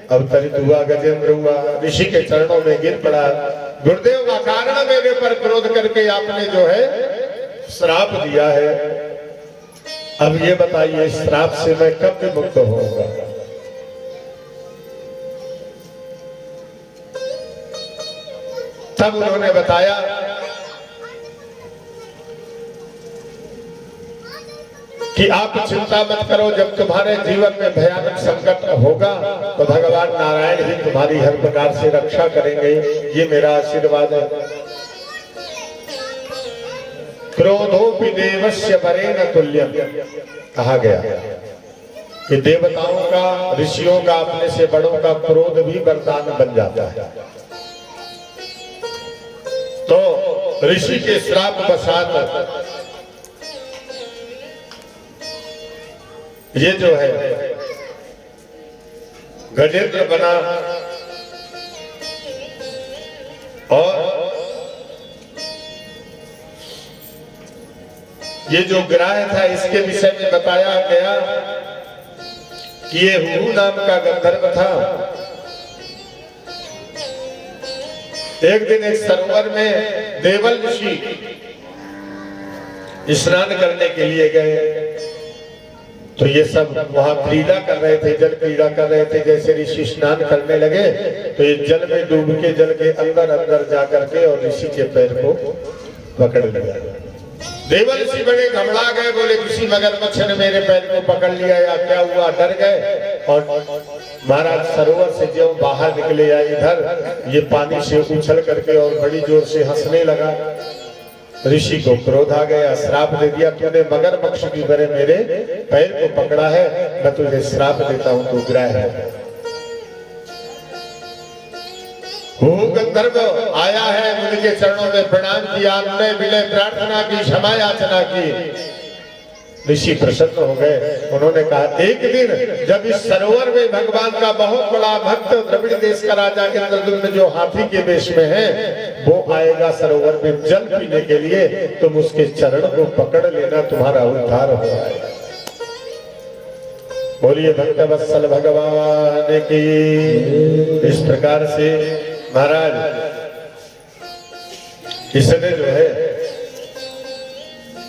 अवतरित हुआ, गजेंद्र हुआ, ऋषि के चरणों में गिर पड़ा। गुरुदेव का कारण मेरे पर क्रोध करके आपने जो है श्राप दिया है, अब ये बताइए श्राप से मैं कब मुक्त होऊंगा? तब उन्होंने बताया कि आप चिंता मत करो, जब तुम्हारे जीवन में भयानक संकट होगा तो भगवान नारायण ही तुम्हारी हर प्रकार से रक्षा करेंगे, ये मेरा आशीर्वाद है। क्रोधोपि देवस्य वरेण तुल्यम, कहा गया कि देवताओं का, ऋषियों का, अपने से बड़ों का क्रोध भी वरदान बन जाता है। तो ऋषि के श्राप बसात ये जो है गजेंद्र बना और ये जो ग्राह था इसके विषय में बताया गया कि ये हुहू नाम का गंधर्व था। एक दिन एक सरोवर में देवल ऋषि स्नान करने के लिए गए, तो ये सब वहां क्रीड़ा कर रहे थे, जल क्रीड़ा कर रहे थे। जैसे ऋषि स्नान करने लगे तो ये जल में डूब के जल के अंदर अंदर जा करके और ऋषि के पैर को पकड़ लिया। देवल ऋषि बड़े घबरा गए, बोले किसी मगरमच्छ ने मेरे पैर को पकड़ लिया या क्या हुआ, डर गए। और महाराज सरोवर से जो बाहर निकले या इधर ये पानी से उछल करके और बड़ी जोर से हंसने लगा। ऋषि को क्रोध आ गया, श्राप दे दिया, तूने मगरमच्छ की तरह मेरे पैर को पकड़ा है, मैं तुझे श्राप देता हूं, तू ग्राह है। वो गंधर्व आया है, मुनि के चरणों में प्रणाम किया, अन्य विनय प्रार्थना की, क्षमा याचना की। ऋषि प्रसन्न हो गए। उन्होंने कहा एक दिन जब इस सरोवर में भगवान का बहुत बड़ा भक्त द्रविड़ देश का राजा इंद्रद्युम्न जो हाथी के वेश में है वो आएगा सरोवर में जल पीने के लिए, तुम उसके चरण को पकड़ लेना, तुम्हारा उद्धार हो जाएगा। बोलिए भक्तवत्सल भगवान की। इस प्रकार से महाराज इसने जो है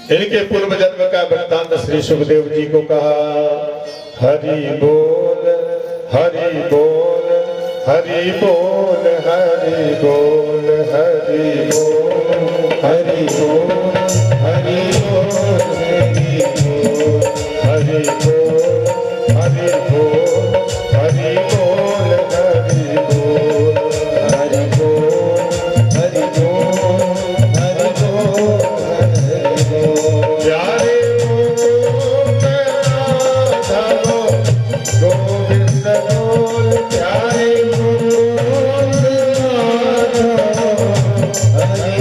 इनके पूर्व जन्म का वृत्तांत श्री सुखदेव जी को कहा। हरि बोल हरि बोल हरि बोल हरि बोल हरि बोल हरि बोल हरि बोल हरि बोल हरि बोल हरि बोल हरि बोल हरि बोल हरि बोल हरि बोल प्यारे गोविंद बोल प्यारे हरि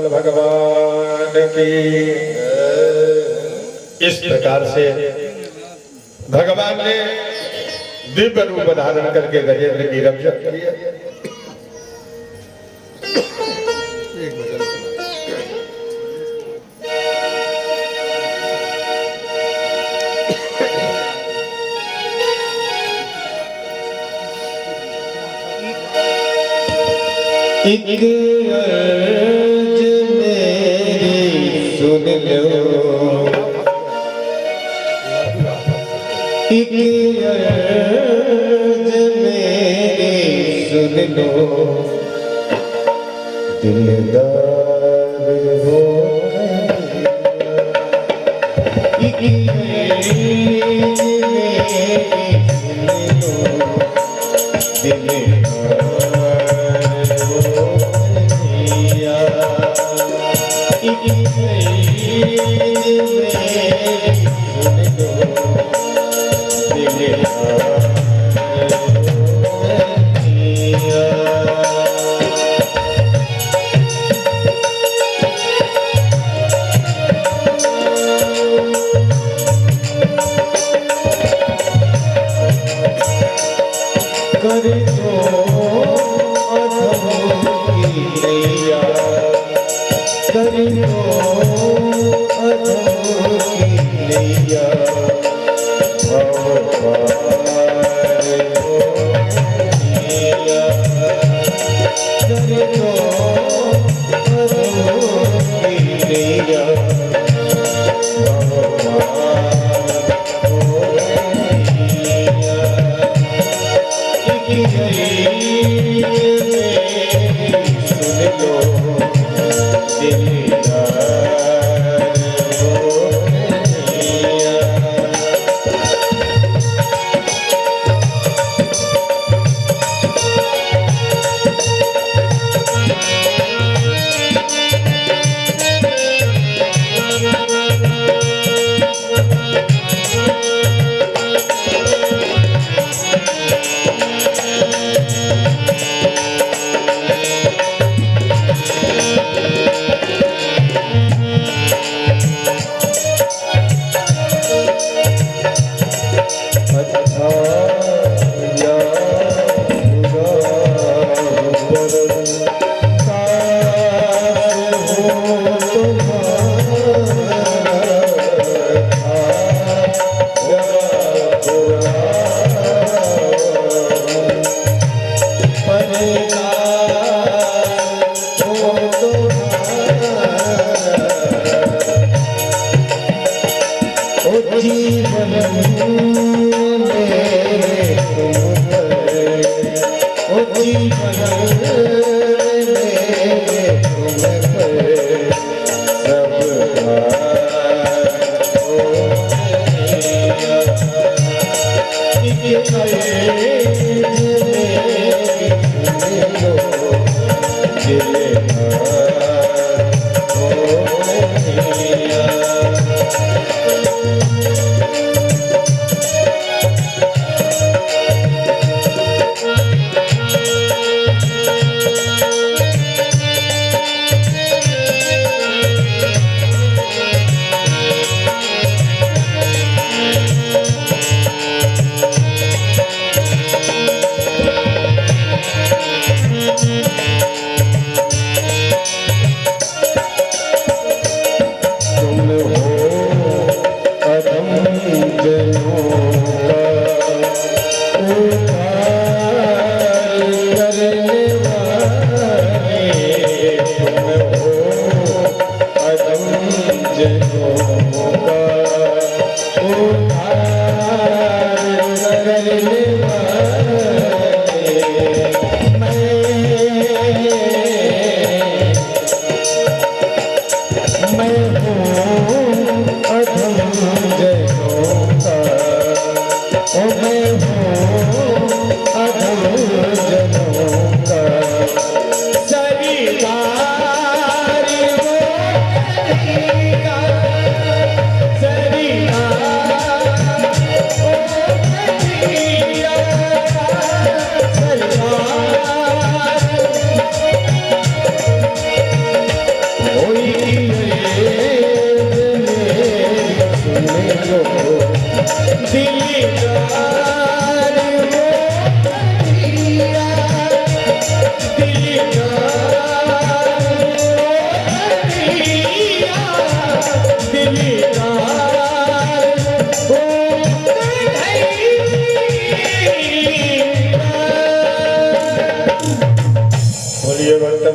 बोल भगवान की। इस प्रकार से भगवान ने दिव्य रूप धारण करके गजेंद्र की रक्षा की। एक अर्ज मेरी सुन लो, एक अर्ज मेरी सुन लो, दिलदार हो एक अर्ज मेरी सुन लो, दिलदार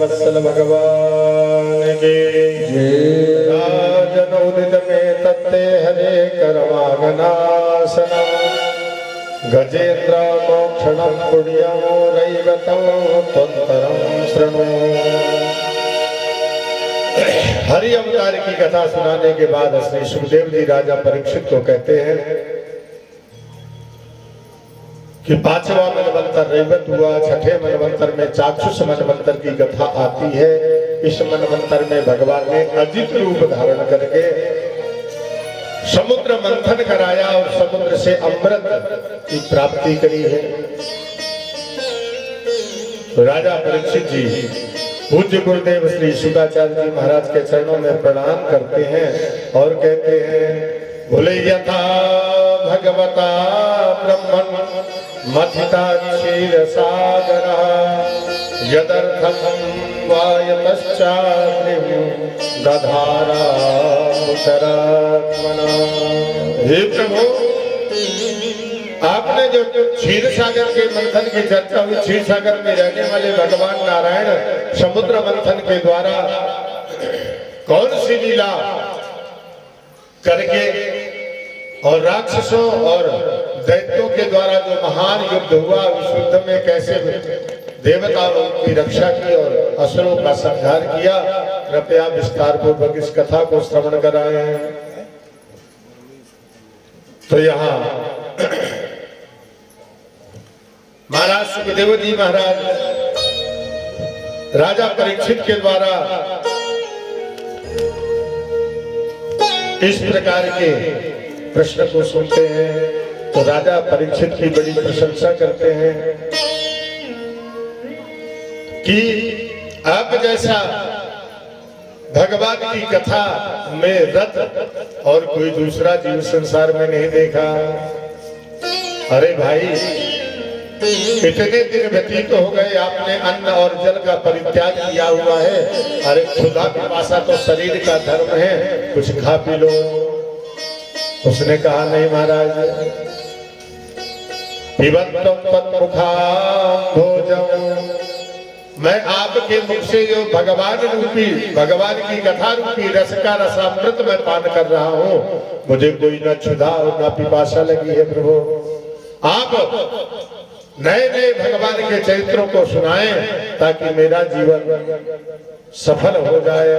वत्सल भगवान के राजन उदित में तत्ते हरे करवागनासनम गजेन्द्र मोक्षणम पुण्यमो रैवतं त्वंतरं शृणु। हरि अवतार की कथा सुनाने के बाद श्री सुखदेव जी राजा परीक्षित को कहते हैं कि पांचवा मनवंतर रैवत हुआ, छठे मनवंतर में चाक्षुष मनवंतर की कथा आती है। इस मनवंतर में भगवान ने अजित रूप धारण करके समुद्र मंथन कराया और समुद्र से अमृत की प्राप्ति करी है। तो राजा परीक्षित जी पूज्य गुरुदेव श्री शुकाचार्य जी महाराज के चरणों में प्रणाम करते हैं और कहते हैं बोले यथा भगवता ब्रह्मण मथिता क्षीर सागर यदर्थम वायतश्चाग्निं दधारा मुचरात्मना। हे प्रभु, आपने जो क्षीर सागर के मंथन की चर्चा हुई, क्षीर सागर में रहने वाले भगवान नारायण समुद्र मंथन के द्वारा कौन सी लीला करके और राक्षसों और दैत्यों के द्वारा जो महान युद्ध हुआ, उस युद्ध में कैसे देवताओं की रक्षा की और असुरों का संहार किया, कृपया विस्तार पूर्वक इस कथा को श्रवण कराएं। तो यहाँ महाराज सुखदेव जी महाराज राजा परीक्षित के द्वारा इस प्रकार के प्रश्न को सुनते हैं तो राजा परीक्षित की बड़ी प्रशंसा करते हैं कि आप जैसा भगवान की कथा में रत और कोई दूसरा जीव संसार में नहीं देखा। अरे भाई, इतने दिन व्यतीत हो गए, आपने अन्न और जल का परित्याग किया हुआ है। अरे खुदा पिपासा तो शरीर का धर्म है, कुछ खा पी लो। उसने कहा नहीं महाराज, मैं आपके मुख से जो भगवान की कथा रूपी रस का रसामृत मैं पान कर रहा हूँ, मुझे कोई न क्षुधा और न पिपासा लगी है। प्रभु, आप नए नए भगवान के चरित्रों को सुनाएं ताकि मेरा जीवन सफल हो जाए।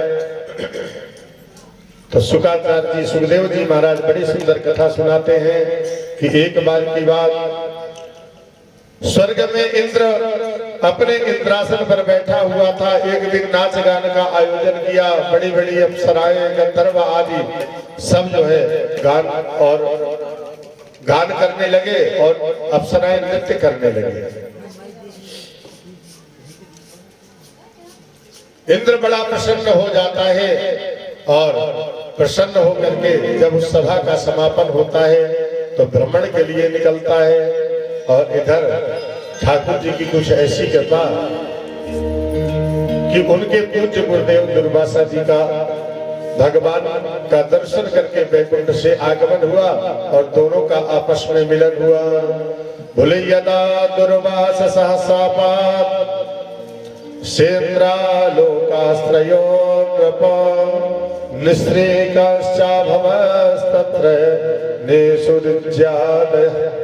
तो शुकाचार्य जी सुखदेव जी महाराज बड़ी सुंदर कथा सुनाते हैं कि एक बार की बात, स्वर्ग में इंद्र अपने इंद्रासन पर बैठा हुआ था। एक दिन नाच गान का आयोजन किया, बड़ी बड़ी अप्सराएं गंधर्व आदि सब जो है गान करने लगे और अप्सराएं नृत्य करने लगे। इंद्र बड़ा प्रसन्न हो जाता है और प्रसन्न होकर के जब उस सभा का समापन होता है तो भ्रमण के लिए निकलता है। और इधर ठाकुर जी की कुछ ऐसी कृपा कि उनके पूज्य गुरुदेव दुर्वासा जी का भगवान का दर्शन करके वैकुंठ से आगमन हुआ और दोनों का आपस में मिलन हुआ। बोले यदा दुर्वास सहसापात सेन्द्रा लोकास्त्रयो नृप निःश्रेकश्चाभवस्तत्र निषुज्याद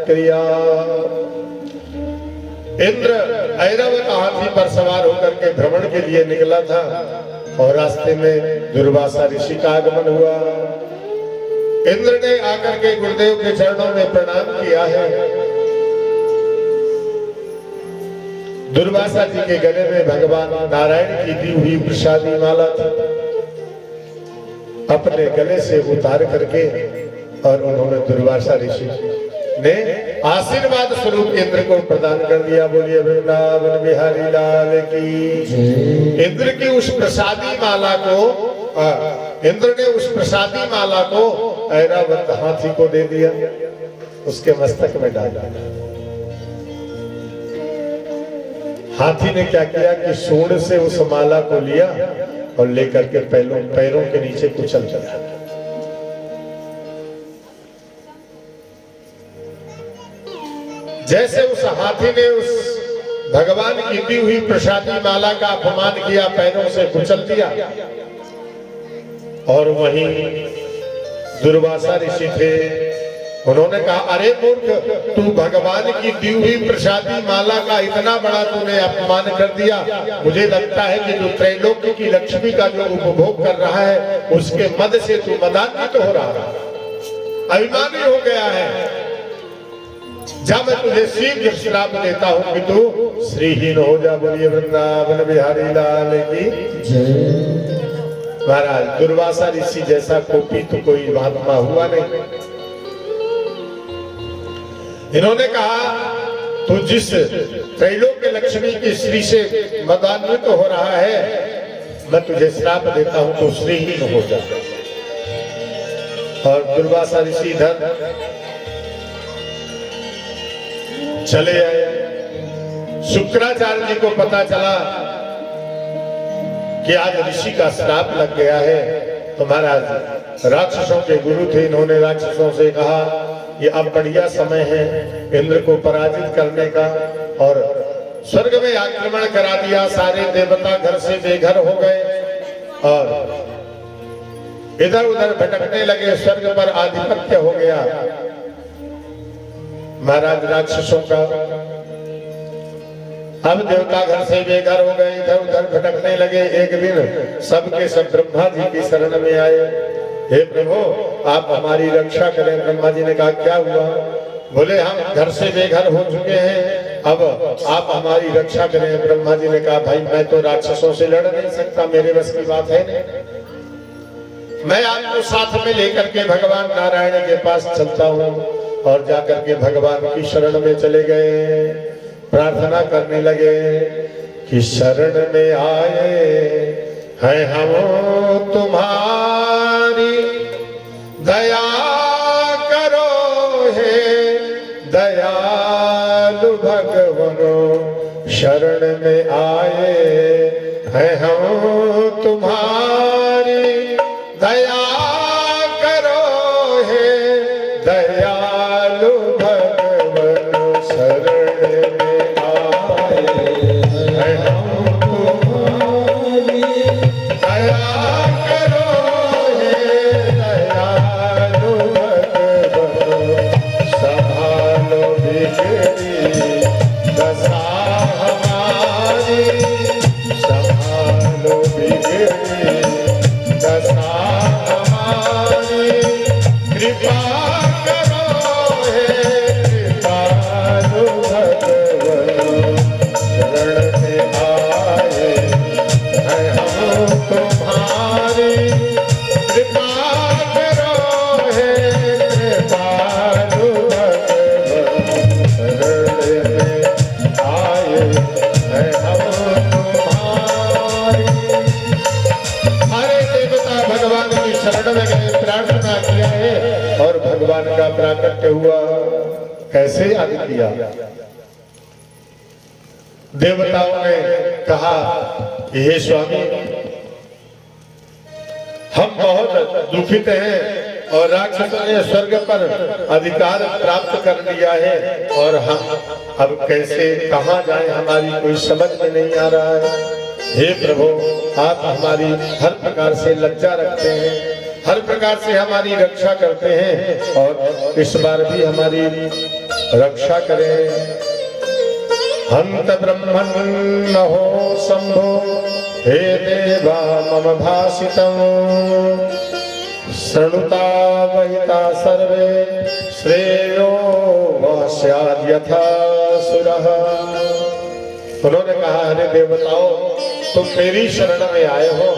क्रिया। इंद्र ऐरावत हाथी पर सवार होकर के भ्रमण के लिए निकला था और रास्ते में दुर्वासा ऋषि का आगमन हुआ। इंद्र ने आकर के गुरुदेव के चरणों में प्रणाम किया है। दुर्वासा जी के गले में भगवान नारायण की दी हुई प्रसादी माला थी, अपने गले से उतार करके और उन्होंने दुर्वासा ऋषि ने आशीर्वाद स्वरूप इंद्र को प्रदान कर दिया। बोलिए वृंदावन बिहारी लाल की। इंद्र की उस प्रसादी माला को इंद्र ने उस प्रसादी माला को ऐरावत हाथी को दे दिया, उसके मस्तक में डाला। हाथी ने क्या किया कि सूंड से उस माला को लिया और लेकर के पैरों के नीचे कुचल दिया। जैसे उस हाथी ने उस भगवान की दी हुई प्रसादी माला का अपमान किया, पैरों से कुचल दिया। और वहीं दुर्वासा ऋषि थे, उन्होंने कहा अरे मूर्ख, तू भगवान की दी हुई प्रसादी माला का इतना बड़ा तूने अपमान कर दिया। मुझे लगता है कि जो त्रैलोक्य की लक्ष्मी का जो उपभोग कर रहा है उसके मद से तू मदान्वित हो रहा है, अभिमानी हो गया है। जब मैं तुझे शीघ्र श्राप देता हूं कि तू श्रीहीन हो जा। बोलिए वृंदावन बिहारी लाल की जय। महाराज दुर्वासा ऋषि जैसा कोपी तो कोई महात्मा हुआ नहीं। इन्होंने कहा तू जिस त्रैलोक्य लक्ष्मी की श्री से मदान्वित हो रहा है, मैं तुझे श्राप देता हूं, तू श्रीहीन हो जा। और दुर्वासा ऋषि इधर चले आए। शुक्राचार्य जी को पता चला कि आज ऋषि का श्राप लग गया है। तो महाराज राक्षसों के गुरु थे, इन्होंने राक्षसों से कहा ये अब बढ़िया समय है इंद्र को पराजित करने का। और स्वर्ग में आक्रमण करा दिया, सारे देवता घर से बेघर हो गए और इधर उधर भटकने लगे, स्वर्ग पर आधिपत्य हो गया महाराज राक्षसों का। अब देवता घर से बेघर हो गए, इधर उधर भटकने लगे। एक दिन सबके सब ब्रह्मा जी की शरण में आए। हे प्रभु आप हमारी रक्षा करें। ब्रह्मा जी ने कहा क्या हुआ? बोले हम घर से बेघर हो चुके हैं, अब आप हमारी रक्षा करें। ब्रह्मा जी ने कहा भाई मैं तो राक्षसों से लड़ नहीं सकता, मेरे बस की बात है नहीं। मैं आपको साथ में लेकर के भगवान नारायण के पास चलता हूँ। और जाकर के भगवान की शरण में चले गए, प्रार्थना करने लगे कि शरण में आए हैं हम तुम्हारी, दया करो हे दयालु भगवनो। शरण में आए हैं हम तुम्हारी, दया करो हे दयालु भगवनो। शरण में आए हैं हम तुम्हारी, दया करो हे दयालु भगवनो। संभालो बिगड़ी दशा हमारी, संभालो बिगड़ी दशा हमारी। कृपा करो हे कृपालु भगवनो। शरण में आए हैं हम तुम्हारी, कृपा करो हे कृपालु भगवनो। शरण में आए हैं हम तुम्हारी। हरे देवता भगवान की शरण में गए, प्रार्थना किया है और भगवान का प्राकट्य हुआ। कैसे याद किया? देवताओं ने कहा कि हे स्वामी हम बहुत दुखित हैं और राक्षसों ने स्वर्ग पर अधिकार प्राप्त कर लिया है और हम अब कैसे कहाँ जाएं, हमारी कोई समझ में नहीं आ रहा है। हे प्रभु आप हमारी हर प्रकार से लज्जा रखते हैं, हर प्रकार से हमारी रक्षा करते हैं और इस बार भी हमारी रक्षा करें। हंत ब्रह्मन् नहो शंभो हे देवा मम भाषितं। शृणुता वहिता सर्वे श्रेयो वा स्याद् यथा सुरः। उन्होंने कहा अरे देवताओं तुम मेरी शरण में आए हो,